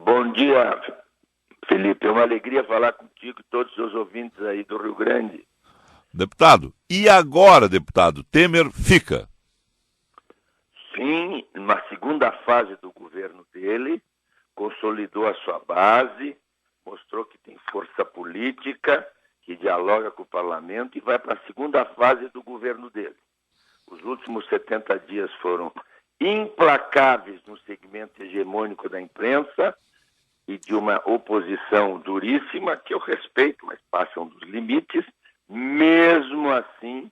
Bom dia, Felipe. É uma alegria falar contigo e todos os seus ouvintes aí do Rio Grande. Deputado, e agora, deputado, Temer fica? Sim, na segunda fase do governo dele, consolidou a sua base, mostrou que tem força política, que dialoga com o parlamento e vai para a segunda fase do governo dele. Os últimos 70 dias foram implacáveis no segmento hegemônico da imprensa e de uma oposição duríssima, que eu respeito, mas passam dos limites. Mesmo assim,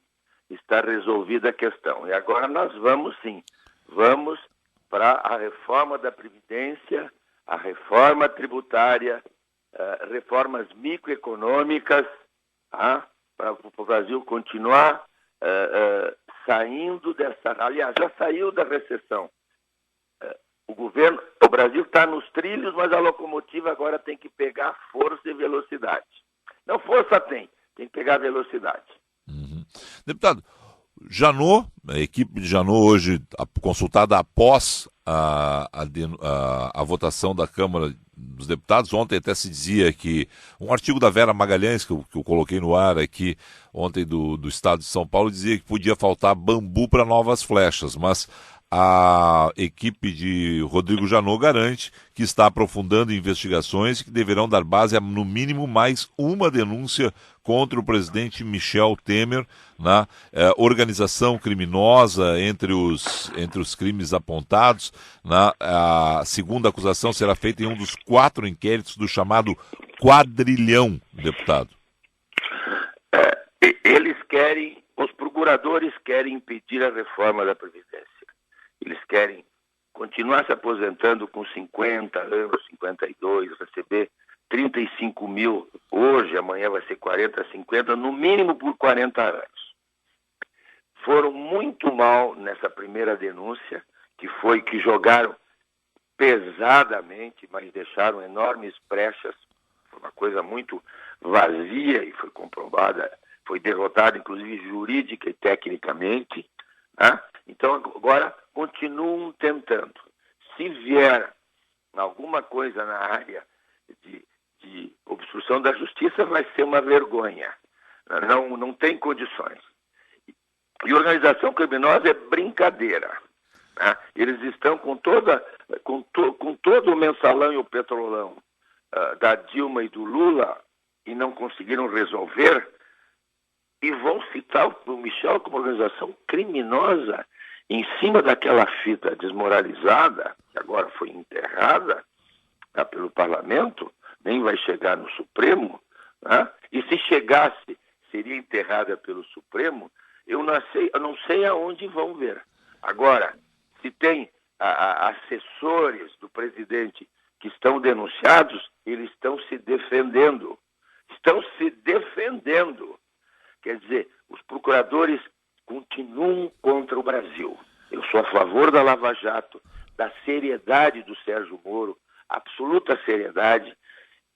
está resolvida a questão. E agora nós vamos para a reforma da Previdência, a reforma tributária, reformas microeconômicas, para o Brasil continuar saindo dessa... Aliás, já saiu da recessão. O Brasil está nos trilhos, mas a locomotiva agora tem que pegar força e velocidade. Não, força tem que pegar velocidade. Uhum. Deputado, Janot, a equipe de Janot hoje consultada após a votação da Câmara dos Deputados. Ontem até se dizia que um artigo da Vera Magalhães, que eu coloquei no ar aqui ontem do Estado de São Paulo, dizia que podia faltar bambu para novas flechas, mas a equipe de Rodrigo Janot garante que está aprofundando investigações e que deverão dar base a, no mínimo, mais uma denúncia contra o presidente Michel Temer na organização criminosa entre os crimes apontados. A segunda acusação será feita em um dos 4 inquéritos do chamado quadrilhão, deputado. Os procuradores querem impedir a reforma da Previdência. Eles querem continuar se aposentando com 50 anos, 52, receber 35 mil hoje, amanhã vai ser 40, 50, no mínimo por 40 anos. Foram muito mal nessa primeira denúncia, que jogaram pesadamente, mas deixaram enormes brechas. Foi uma coisa muito vazia e foi comprovada, foi derrotada inclusive jurídica e tecnicamente. Então agora continuam tentando. Se vier alguma coisa na área de obstrução da justiça, vai ser uma vergonha. Não tem condições. E organização criminosa é brincadeira. Eles estão com todo o mensalão e o petrolão da Dilma e do Lula e não conseguiram resolver, e vão citar o Michel como organização criminosa em cima daquela fita desmoralizada, que agora foi enterrada pelo parlamento, nem vai chegar no Supremo, e se chegasse, seria enterrada pelo Supremo. Eu não sei aonde vão ver. Agora, se tem assessores do presidente que estão denunciados, eles estão se defendendo. Quer dizer, os procuradores continuam contra o Brasil. Eu sou a favor da Lava Jato, da seriedade do Sérgio Moro, absoluta seriedade.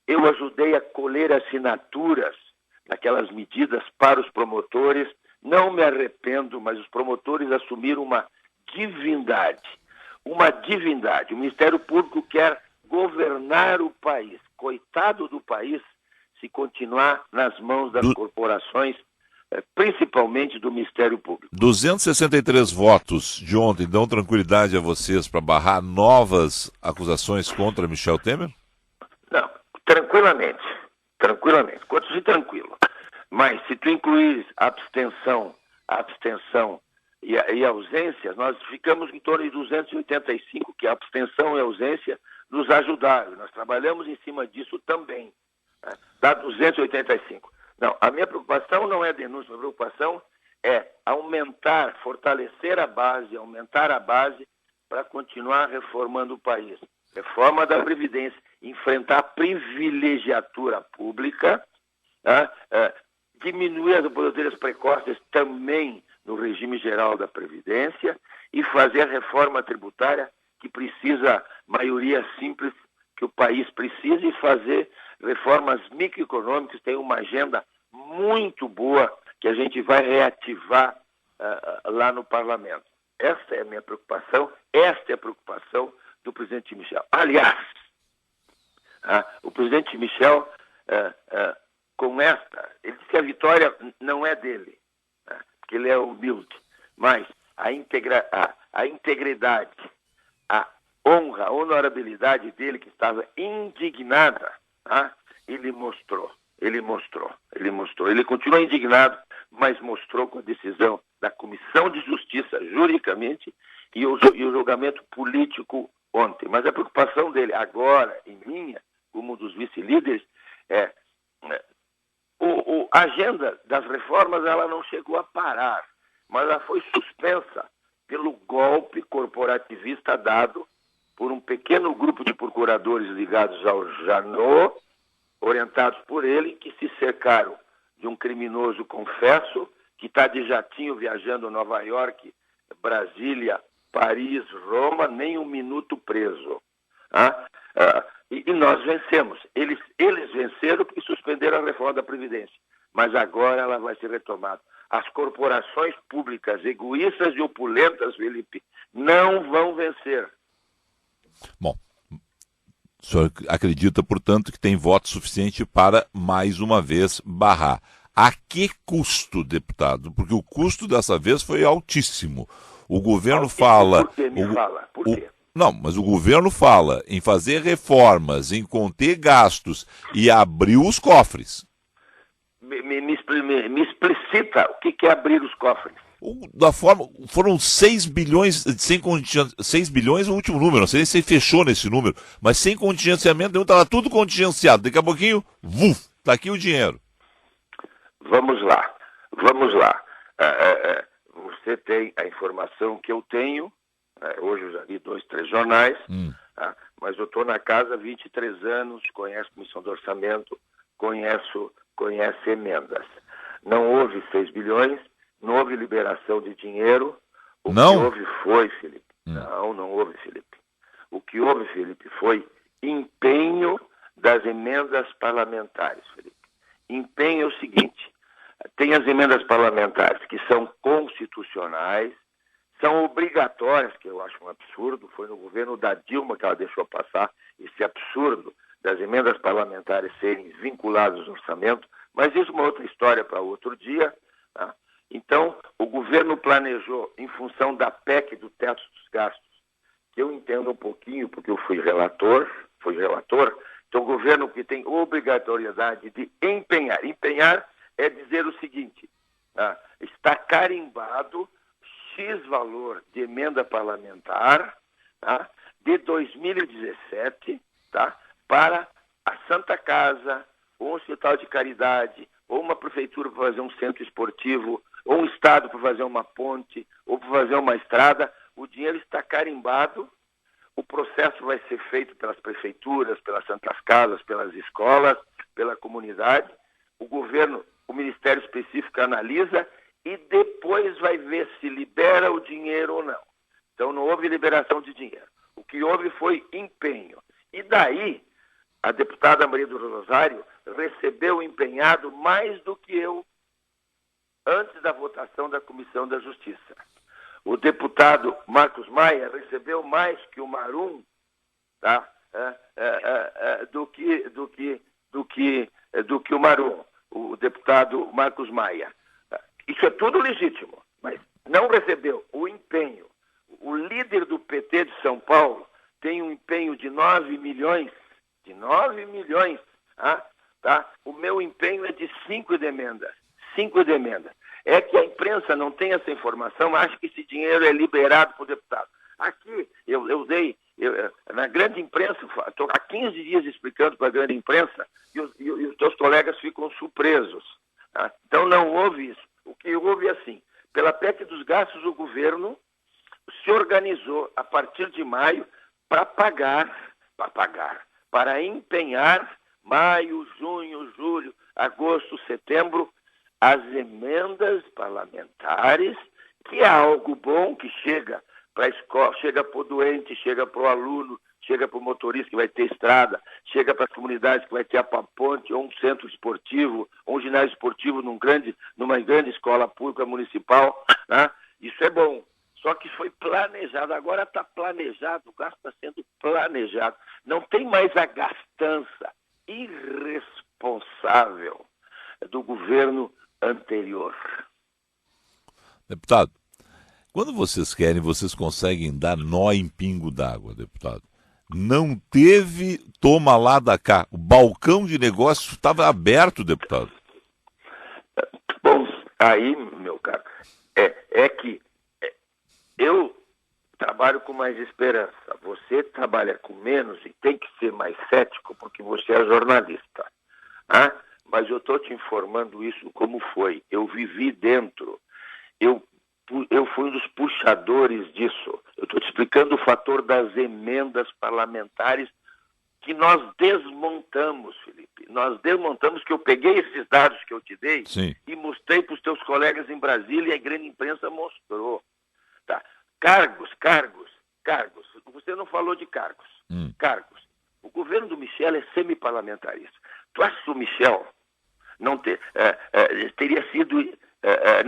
Eu ajudei a colher assinaturas daquelas medidas para os promotores. Não me arrependo, mas os promotores assumiram uma divindade. O Ministério Público quer governar o país. Coitado do país se continuar nas mãos das corporações, principalmente do Ministério Público. 263 votos de ontem dão tranquilidade a vocês para barrar novas acusações contra Michel Temer? Não, tranquilamente. Quanto se tranquilo. Mas se tu incluís a abstenção e a ausência, nós ficamos em torno de 285, que a abstenção e a ausência nos ajudaram. Nós trabalhamos em cima disso também. Dá 285. Não, a minha preocupação não é a denúncia, a minha preocupação é fortalecer a base, aumentar a base para continuar reformando o país. Reforma da Previdência, enfrentar a privilegiatura pública, diminuir as aposentadorias precoces também no regime geral da Previdência e fazer a reforma tributária que precisa, maioria simples, que o país precisa, e fazer reformas microeconômicas. Tem uma agenda muito boa que a gente vai reativar lá no parlamento. Esta é a minha preocupação, esta é a preocupação do presidente Michel. Aliás, O presidente Michel, com ele diz que a vitória não é dele, porque ele é humilde, mas a integridade, a honra, a honorabilidade dele, que estava indignada, ele mostrou. Ele continua indignado, mas mostrou com a decisão da Comissão de Justiça, juridicamente, e o julgamento político ontem. Mas a preocupação dele agora, em minha, como um dos vice-líderes, a agenda das reformas ela não chegou a parar, mas ela foi suspensa pelo golpe corporativista dado por um pequeno grupo de procuradores ligados ao Janot, orientados por ele, que se cercaram de um criminoso confesso, que está de jatinho viajando Nova York, Brasília, Paris, Roma, nem um minuto preso. E nós vencemos. Eles venceram porque suspenderam a reforma da Previdência. Mas agora ela vai ser retomada. As corporações públicas egoístas e opulentas, Felipe, não vão vencer. Bom, o senhor acredita, portanto, que tem voto suficiente para, mais uma vez, barrar. A que custo, deputado? Porque o custo dessa vez foi altíssimo. O governo fala... Por que me fala? Por quê? Não, mas o governo fala em fazer reformas, em conter gastos e abrir os cofres. Me explicita o que é abrir os cofres. Foram 6 bilhões, 6 bilhões é o último número, não sei se fechou nesse número, mas sem contingenciamento, estava tudo contingenciado. Daqui a pouquinho, está aqui o dinheiro. Vamos lá. Você tem a informação que eu tenho, hoje eu já li 2, 3 jornais, mas eu estou na casa há 23 anos, conheço a Comissão do Orçamento, conhece emendas. Não houve 6 bilhões, não houve liberação de dinheiro. O que houve foi, Felipe. Não houve, Felipe. O que houve, Felipe, foi empenho das emendas parlamentares, Felipe. Empenho é o seguinte: tem as emendas parlamentares que são constitucionais, são obrigatórias, que eu acho um absurdo. Foi no governo da Dilma que ela deixou passar esse absurdo das emendas parlamentares serem vinculadas ao orçamento, mas isso é uma outra história para outro dia. Então, o governo planejou, em função da PEC do teto dos gastos, que eu entendo um pouquinho, porque eu fui relator, então o governo que tem obrigatoriedade de empenhar. Empenhar é dizer o seguinte: está carimbado X valor de emenda parlamentar de 2017 para a Santa Casa, ou um hospital de caridade, ou uma prefeitura para fazer um centro esportivo, ou um estado para fazer uma ponte, ou para fazer uma estrada. O dinheiro está carimbado, o processo vai ser feito pelas prefeituras, pelas santas casas, pelas escolas, pela comunidade. O governo, o Ministério específico analisa e depois vai ver se libera o dinheiro ou não. Então não houve liberação de dinheiro. O que houve foi empenho. E daí, a deputada Maria do Rosário recebeu empenhado mais do que eu antes da votação da Comissão da Justiça. O deputado Marcos Maia recebeu mais que o Marum, do que o Marum, o deputado Marcos Maia. Isso é tudo legítimo, mas não recebeu o empenho. O líder do PT de São Paulo tem um empenho de 9 milhões, O meu empenho é de 5 emendas. É que a imprensa não tem essa informação, acha que esse dinheiro é liberado para o deputado. Aqui, na grande imprensa, estou há 15 dias explicando para a grande imprensa e os teus colegas ficam surpresos. Então não houve isso. O que houve é assim: pela PEC dos gastos, o governo se organizou a partir de maio para empenhar maio, junho, julho, agosto, setembro, as emendas parlamentares, que é algo bom, que chega para a escola, chega para o doente, chega para o aluno, chega para o motorista que vai ter estrada, chega para as comunidades que vai ter a ponte, ou um centro esportivo, ou um ginásio esportivo numa grande escola pública municipal, Isso é bom. Só que foi planejado, agora está planejado, o gasto está sendo planejado. Não tem mais a gastar. festança irresponsável do governo anterior. Deputado, quando vocês querem, vocês conseguem dar nó em pingo d'água, deputado. Não teve toma lá da cá. O balcão de negócios estava aberto, deputado. Bom, aí, meu caro, é que eu trabalho com mais esperança. Você trabalha com menos e tem que ser mais cético porque você é jornalista. Ah? Mas eu estou te informando isso como foi. Eu vivi dentro. Eu fui um dos puxadores disso. Eu estou te explicando o fator das emendas parlamentares que nós desmontamos, Felipe. Nós desmontamos, que eu peguei esses dados que eu te dei Sim. e mostrei para os teus colegas em Brasília e a grande imprensa mostrou. Tá. Cargos. Você não falou de cargos. Cargos. O governo do Michel é semi-parlamentarista. Tu acha que o Michel não teria sido...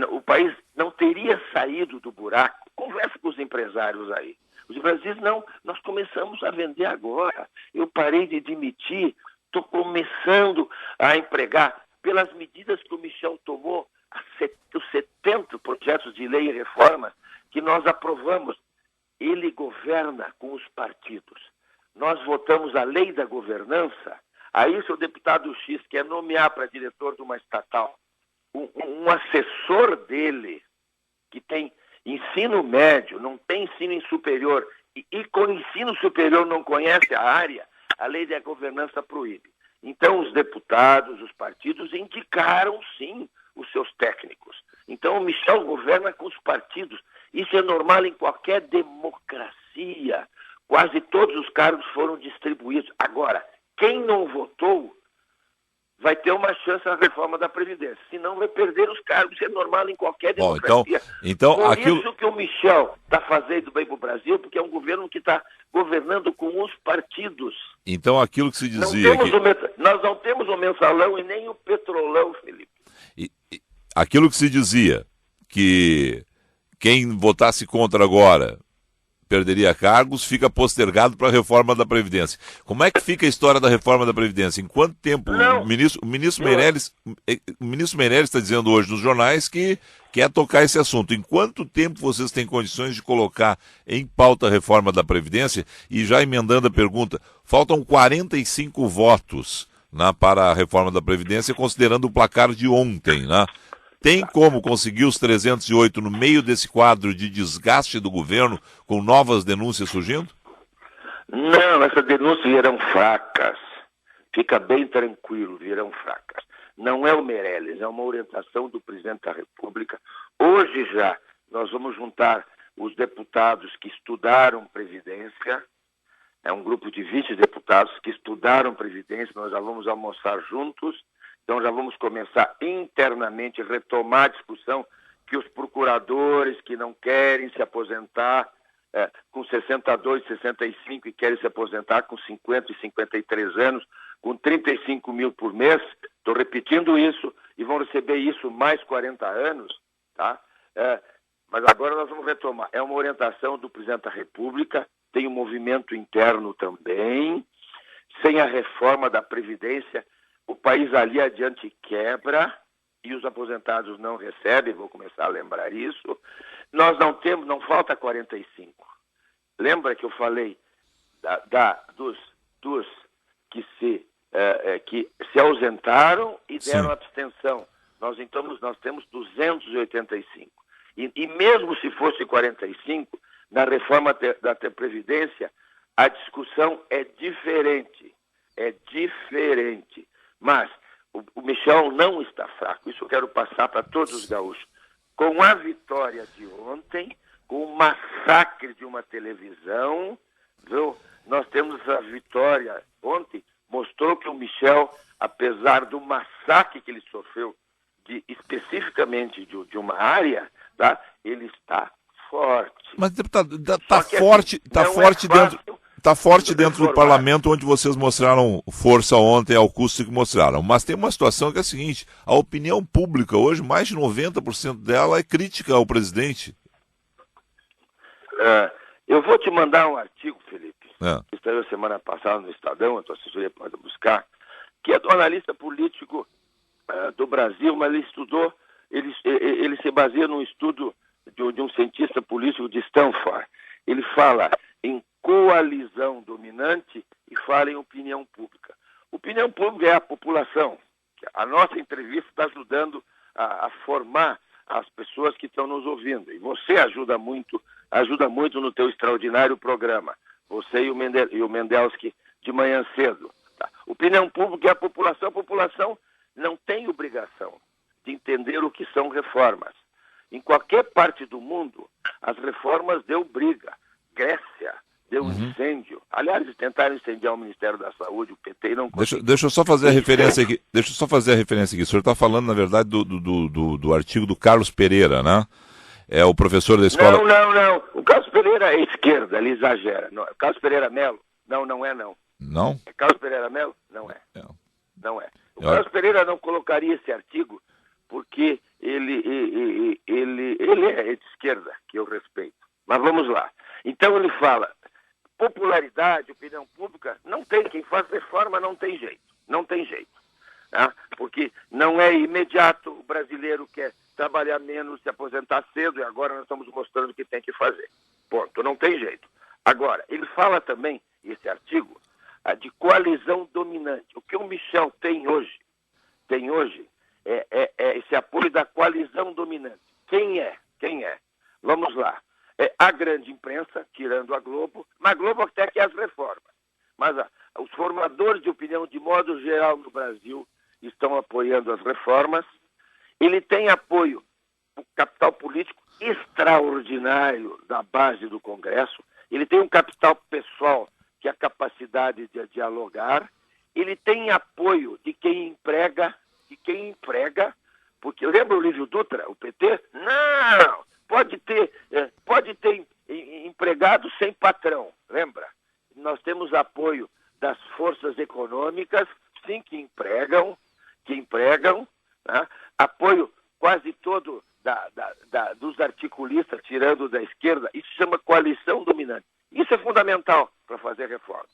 o país não teria saído do buraco? Conversa com os empresários aí. Os empresários dizem, não, nós começamos a vender agora. Eu parei de demitir, estou começando a empregar. Pelas medidas que o Michel tomou, os 70 projetos de lei e reformas que nós aprovamos, ele governa com os partidos. Nós votamos a lei da governança, aí se o deputado X quer nomear para diretor de uma estatal um assessor dele, que tem ensino médio, não tem ensino superior, e com ensino superior não conhece a área, a lei da governança proíbe. Então os deputados, os partidos indicaram sim os seus técnicos. Então o Michel governa com os partidos. Isso é normal em qualquer democracia. Quase todos os cargos foram distribuídos. Agora, quem não votou vai ter uma chance na reforma da Previdência. Senão vai perder os cargos. Isso é normal em qualquer democracia. Então, por aquilo... isso que o Michel está fazendo bem para o Brasil, porque é um governo que está governando com os partidos. Então aquilo que se dizia... Nós não temos o mensalão e nem o petrolão, Felipe. Aquilo que se dizia, que quem votasse contra agora perderia cargos, fica postergado para a reforma da Previdência. Como é que fica a história da reforma da Previdência? Em quanto tempo o ministro Meirelles está dizendo hoje nos jornais que quer tocar esse assunto? Em quanto tempo vocês têm condições de colocar em pauta a reforma da Previdência? E já emendando a pergunta, faltam 45 votos, né, para a reforma da Previdência, considerando o placar de ontem, né? Tem como conseguir os 308 no meio desse quadro de desgaste do governo, com novas denúncias surgindo? Não, essas denúncias virão fracas. Fica bem tranquilo, virão fracas. Não é o Meirelles, é uma orientação do presidente da República. Hoje já nós vamos juntar os deputados que estudaram Previdência. É um grupo de 20 deputados que estudaram Previdência, nós já vamos almoçar juntos. Então já vamos começar internamente a retomar a discussão que os procuradores que não querem se aposentar com 62, 65 e querem se aposentar com 50 e 53 anos, com 35 mil por mês, estou repetindo isso, e vão receber isso mais 40 anos, tá? Mas agora nós vamos retomar. É uma orientação do presidente da República, tem um movimento interno também, sem a reforma da Previdência, o país ali adiante quebra e os aposentados não recebem, vou começar a lembrar isso. Nós não falta 45. Lembra que eu falei dos que se ausentaram e deram abstenção. Nós temos 285. E mesmo se fosse 45, na reforma da Previdência, a discussão é diferente. É diferente. Mas o Michel não está fraco, isso eu quero passar para todos os gaúchos. Com a vitória de ontem, com o massacre de uma televisão, viu? Nós temos a vitória ontem, mostrou que o Michel, apesar do massacre que ele sofreu, especificamente de uma área, tá? Ele está forte. Mas, deputado, está forte dentro do parlamento, onde vocês mostraram força ontem ao custo que mostraram. Mas tem uma situação que é a seguinte, a opinião pública hoje, mais de 90% dela é crítica ao presidente. Eu vou te mandar um artigo, Felipe, que estreou semana passada no Estadão, a tua assessoria pode buscar, que é do analista político do Brasil, mas ele se baseia num estudo de um cientista político de Stanford. Ele fala em coalizão dominante e fala em opinião pública. Opinião pública é a população. A nossa entrevista está ajudando a formar as pessoas que estão nos ouvindo. E você ajuda muito no teu extraordinário programa. Você e o Mendelski de manhã cedo. Tá? Opinião pública é a população. A população não tem obrigação de entender o que são reformas. Em qualquer parte do mundo, as reformas deu briga. Grécia deu incêndio. Aliás, eles tentaram incendiar o Ministério da Saúde, o PT não conseguiu. Deixa eu só fazer a referência aqui. O senhor está falando, na verdade, do artigo do Carlos Pereira, né? É o professor da escola... Não. O Carlos Pereira é esquerda, ele exagera. Não, Carlos Pereira Melo? Não é. Não? É Carlos Pereira Melo? Não é. Não é. O Carlos Pereira não colocaria esse artigo porque ele é de esquerda, que eu respeito. Mas vamos lá. Então ele fala, popularidade, opinião pública, não tem. Quem faz reforma não tem jeito. Não tem jeito. Tá? Porque não é imediato, o brasileiro quer trabalhar menos, se aposentar cedo, e agora nós estamos mostrando o que tem que fazer. Ponto, não tem jeito. Agora, ele fala também, esse artigo, de coalizão dominante. O que o Michel tem hoje é esse apoio da coalizão dominante. Quem é? Vamos lá. É a grande imprensa, tirando a Globo, mas a Globo até quer as reformas. Mas os formadores de opinião, de modo geral, no Brasil, estão apoiando as reformas. Ele tem apoio do capital político extraordinário da base do Congresso. Ele tem um capital pessoal, que é a capacidade de dialogar. Ele tem apoio de quem emprega, porque lembra o Lívio Dutra, o PT? Não! Pode ter empregado sem patrão, lembra? Nós temos apoio das forças econômicas, sim, que empregam, né? Apoio quase todo dos articulistas, tirando da esquerda. Isso se chama coalição dominante. Isso é fundamental para fazer reforma.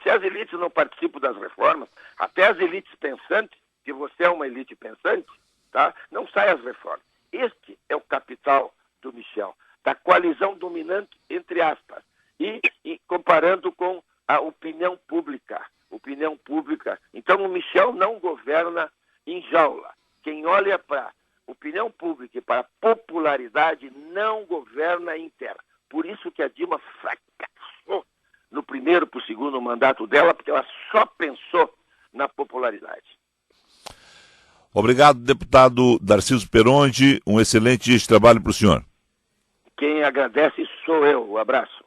Se as elites não participam das reformas, até as elites pensantes, que você é uma elite pensante, tá? Não saem as reformas. Este é o capital do Michel, da coalizão dominante, entre aspas, e comparando com a opinião pública. Então, o Michel não governa em jaula. Quem olha para opinião pública e para popularidade não governa em terra. Por isso que a Dilma fracassou no primeiro para o segundo mandato dela, porque ela só pensou na popularidade. Obrigado, deputado Darciso Peronde. Um excelente dia de trabalho para o senhor. Quem agradece sou eu. Um abraço.